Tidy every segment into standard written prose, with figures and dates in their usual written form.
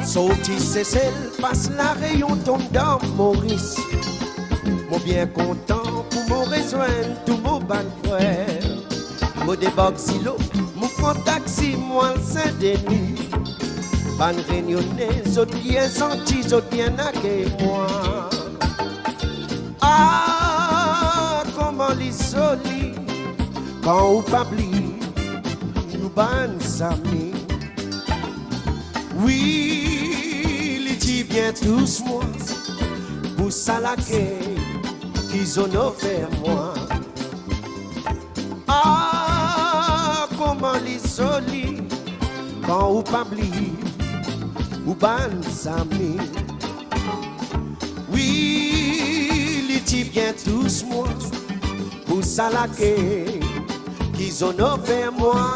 Sautis Cécile, passe la rayon, tombe dans Maurice. Mon bien content pour mon rejoindre tout mon ban frère. Mon débarque silo, mon prend taxi, moi le Saint-Denis. Ban réunionnais, autres bien senti, autres bien accueilli moi. Ah, comment les solis, quand on pabli, nous ban amis. Oui, les dit bien tous moi, pour ça la qu'ils ont offert moi. Ah, comment les solis, quand on pabli, ou ban amis. Oui, les dit bien tous moi, pour ça la qu'ils ont offert moi.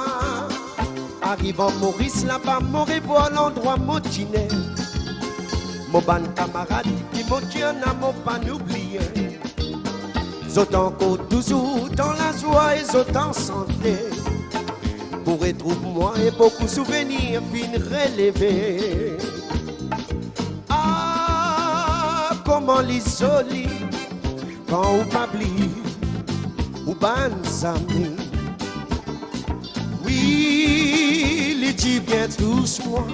Arrivant Maurice là-bas, mon revoir l'endroit mon dîner. Mon ban camarade qui mon Dieu n'a pas oublié. Zot encore toujours dans la joie et zot en santé. Pour retrouver moi et beaucoup souvenirs fin relever. Ah, comment l'isoler quand on pabli ou ban amis. Oui, les dit bien tous moi,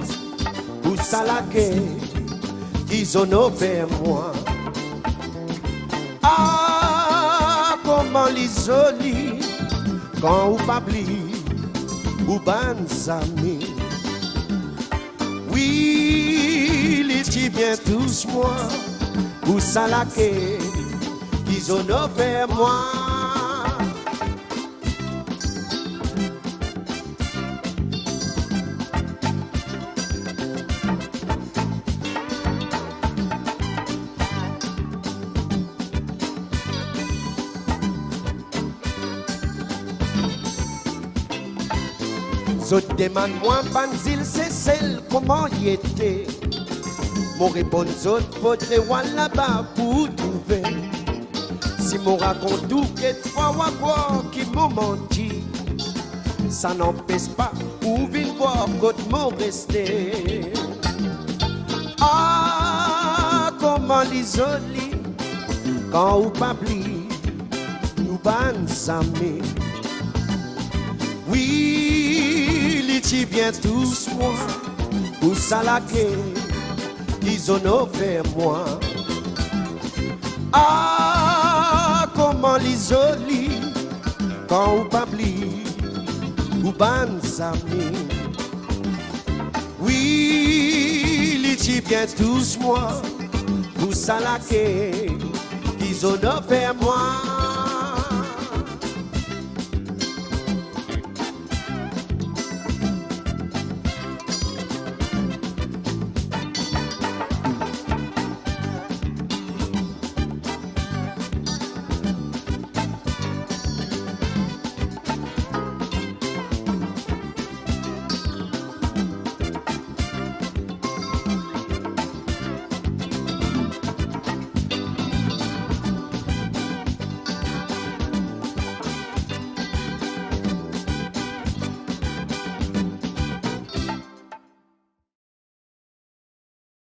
pour ça la qu'ils ont offert moi. Ah, comment l'isoler quand on pabli ou ban amis. Oui, les dit bien tous moi, pour ça la qu'ils ont offert moi. Zot demande moi Banzil c'est celle comment y était. Mon répond zot faudrait voir là-bas pour trouver. Si mon raconte tout quelquefois ou quoi qui m'a menti, ça n'empêche pas ou vin voir côté mon resté. Ah, comment l'isoler quand ou pabli nous ban amis. Oui, les dit bien tous moi, pour ça la qu'ils ont offert moi. Ah, comment l'isoler quand on pabli ou ban amis. Oui, les dit bien tous moi, pour ça la qu'ils ont offert moi.